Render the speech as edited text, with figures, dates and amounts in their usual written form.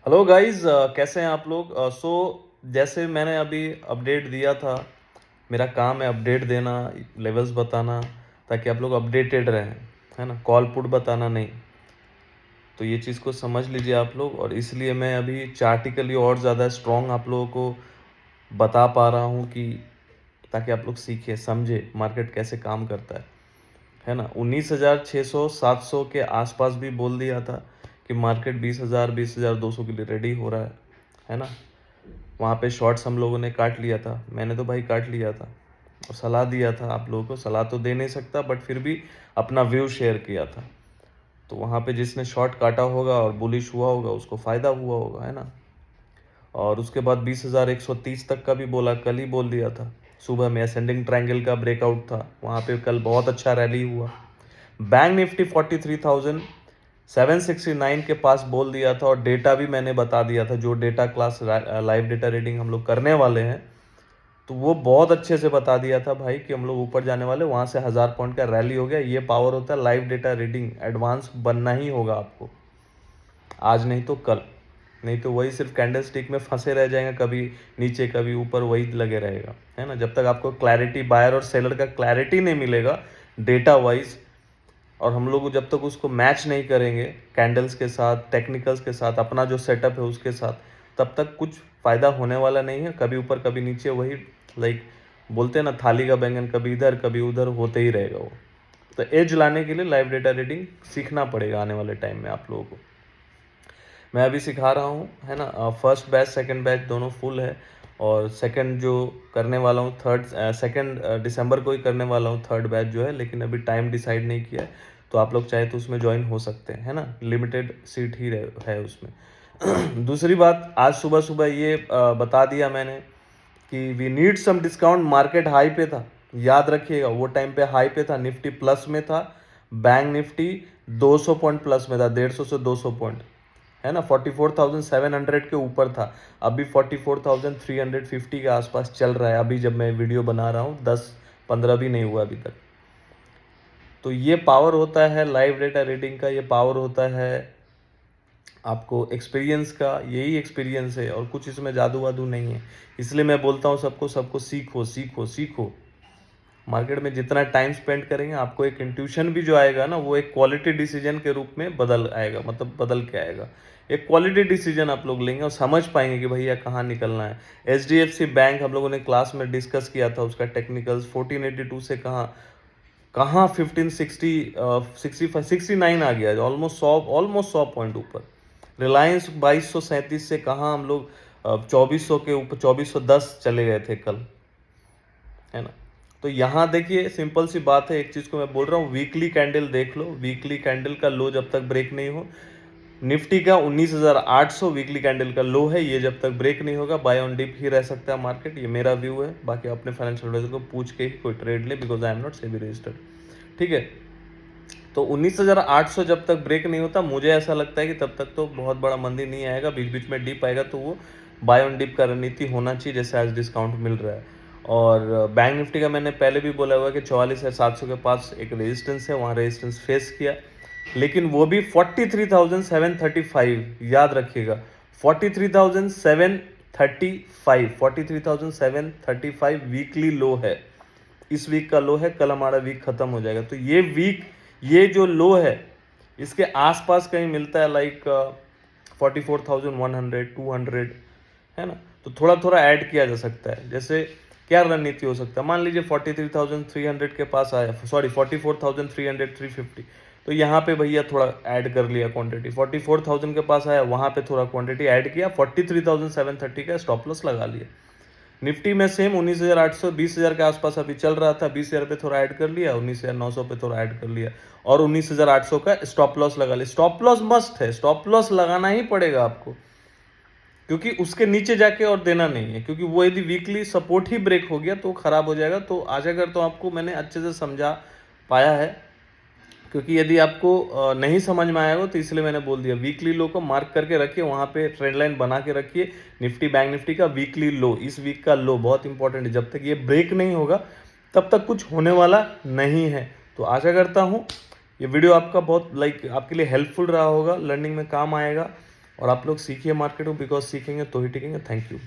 Hello guys, कैसे हैं आप लोग। जैसे मैंने अभी अपडेट दिया था, मेरा काम है अपडेट देना, लेवल्स बताना, ताकि आप लोग अपडेटेड रहें, है ना। कॉल पुट बताना नहीं। तो ये चीज़ को समझ लीजिए आप लोग, और इसलिए मैं अभी चार्टिकली और ज़्यादा स्ट्रॉन्ग आप लोगों को बता पा रहा हूँ कि ताकि आप लोग सीखें समझे मार्केट कैसे काम करता है ना। 19,600 700 के आसपास भी बोल दिया था कि मार्केट 20,000 20,200 के लिए रेडी हो रहा है ना। वहाँ पे शॉर्ट्स हम लोगों ने काट लिया था, मैंने तो भाई काट लिया था, और सलाह दिया था आप लोगों को। सलाह तो दे नहीं सकता, बट फिर भी अपना व्यू शेयर किया था। तो वहाँ पे जिसने शॉर्ट काटा होगा और बुलिश हुआ होगा उसको फ़ायदा हुआ होगा, है ना। और उसके बाद 20,130 तक का भी बोला, कल ही बोल दिया था। सुबह में असेंडिंग ट्रायंगल का ब्रेकआउट था, वहाँ पे कल बहुत अच्छा रैली हुआ। बैंक निफ्टी 43,769 के पास बोल दिया था, और डेटा भी मैंने बता दिया था। जो data class live data reading हम लोग करने वाले हैं, तो वो बहुत अच्छे से बता दिया था भाई कि हम लोग ऊपर जाने वाले। वहाँ से 1000 पॉइंट का रैली हो गया। ये पावर होता है लाइव डेटा रीडिंग। एडवांस बनना ही होगा आपको, आज नहीं तो कल। नहीं तो वही सिर्फ कैंडल स्टिक में फंसे रह जाएंगे, कभी नीचे कभी ऊपर, वही लगे रहेगा, है ना। जब तक आपको क्लैरिटी, बायर और सेलर का क्लैरिटी नहीं मिलेगा डेटा वाइज, और हम लोग जब तक उसको मैच नहीं करेंगे कैंडल्स के साथ, टेक्निकल्स के साथ, अपना जो सेटअप है उसके साथ, तब तक कुछ फ़ायदा होने वाला नहीं है। कभी ऊपर कभी नीचे, वही लाइक बोलते हैं ना, थाली का बैंगन कभी इधर कभी उधर होते ही रहेगा वो। तो एज लाने के लिए लाइव डेटा रीडिंग सीखना पड़ेगा आने वाले टाइम में आप लोगों को। मैं अभी सिखा रहा हूँ, है ना। फर्स्ट बैच सेकंड बैच दोनों फुल है, और सेकंड जो करने वाला हूँ, सेकंड दिसंबर को ही करने वाला हूँ थर्ड बैच जो है, लेकिन अभी टाइम डिसाइड नहीं किया है। तो आप लोग चाहे तो उसमें ज्वाइन हो सकते हैं, है ना। लिमिटेड सीट ही है उसमें। दूसरी बात, आज सुबह सुबह ये बता दिया मैंने कि we need some discount. Market high पे था, याद रखिएगा, वो टाइम पे हाई पे था। निफ्टी प्लस में था, बैंक निफ्टी 200 पॉइंट प्लस में था, 150 से 200 पॉइंट, है ना। 44,700 के ऊपर था। अभी 44,350 के आसपास चल रहा है अभी जब मैं वीडियो बना रहा हूँ। 10-15 भी नहीं हुआ अभी तक। तो ये पावर होता है लाइव डेटा रीडिंग का, ये पावर होता है आपको एक्सपीरियंस का। यही एक्सपीरियंस है, और कुछ इसमें जादू वादू नहीं है। इसलिए मैं बोलता हूँ सबको सबको सीखो सीखो सीखो। मार्केट में जितना टाइम स्पेंड करेंगे, आपको एक इंट्यूशन भी जो आएगा ना, वो एक क्वालिटी डिसीजन के रूप में बदल आएगा, मतलब बदल के आएगा। एक क्वालिटी डिसीजन आप लोग लेंगे और समझ पाएंगे कि भैया कहाँ निकलना है। HDFC बैंक हम लोगों ने क्लास में डिस्कस किया था, उसका टेक्निकल्स 1482 से कहाँ कहाँ 1560 69 आ गया, ऑलमोस्ट 100 पॉइंट ऊपर। रिलायंस 2237 से कहाँ हम लोग 2400 के ऊपर, 2410 चले गए थे कल, है ना। तो यहाँ देखिए, सिंपल सी बात है, एक चीज को मैं बोल रहा हूँ, वीकली कैंडल देख लो। वीकली कैंडल का लो जब तक ब्रेक नहीं हो, निफ्टी का 19,800 वीकली कैंडल का लो है, ये जब तक ब्रेक नहीं होगा बाय ऑन डिप ही रह सकता है मार्केट। ये मेरा व्यू है, बाकी अपने फाइनेंशियल एडवाइजर को पूछ के ही कोई ट्रेड ले, because I am not SEBI registered, ठीक है। तो 19,800 जब तक ब्रेक नहीं होता, मुझे ऐसा लगता है कि तब तक तो बहुत बड़ा मंदी नहीं आएगा। बीच बीच में डिप आएगा, तो वो बाय ऑन डिप का रणनीति होना चाहिए, जैसे आज डिस्काउंट मिल रहा है। और बैंक निफ्टी का मैंने पहले भी बोला हुआ कि 44,700 के पास एक रेजिस्टेंस है, वहाँ रेजिस्टेंस फेस किया, लेकिन वो भी 43,735, याद रखिएगा, 43,735, 43,735 वीकली लो है। इस वीक का लो है, कल हमारा वीक खत्म हो जाएगा। तो ये वीक, ये जो लो है, इसके आसपास कहीं मिलता है, लाइक 44,100 200, है ना। तो थोड़ा थोड़ा ऐड किया जा सकता है। जैसे क्या रणनीति हो सकता है, मान लीजिए 43,300 के पास आया, सॉरी 44,300 350, तो यहाँ पे भैया थोड़ा ऐड कर लिया क्वांटिटी। 44,000 के पास आया, वहाँ पे थोड़ा क्वांटिटी ऐड किया, 43,730 का स्टॉप लॉस लगा लिया। निफ्टी में सेम 19,800 20,000 के आसपास अभी चल रहा था, 20,000 पे थोड़ा ऐड कर लिया, 19,900 पे थोड़ा ऐड कर लिया, और 19,800 का स्टॉप लॉस लगा लिया। स्टॉप लॉस मस्ट है, स्टॉप लॉस लगाना ही पड़ेगा आपको, क्योंकि उसके नीचे जाके और देना नहीं है, क्योंकि वो यदि वीकली सपोर्ट ही ब्रेक हो गया तो खराब हो जाएगा। तो आशा करता हूँ आपको मैंने अच्छे से समझा पाया है, क्योंकि यदि आपको नहीं समझ में आएगा तो इसलिए मैंने बोल दिया। वीकली लो को मार्क करके रखिए, वहाँ पे ट्रेंड लाइन बना के रखिए। निफ्टी बैंक निफ्टी का वीकली लो, इस वीक का लो बहुत इंपॉर्टेंट है। जब तक ये ब्रेक नहीं होगा तब तक कुछ होने वाला नहीं है। तो आशा करता हूँ ये वीडियो आपका बहुत आपके लिए हेल्पफुल रहा होगा, लर्निंग में काम आएगा। और आप लोग सीखिए मार्केट को, बिकॉज सीखेंगे तो ही टिकेंगे। Thank you.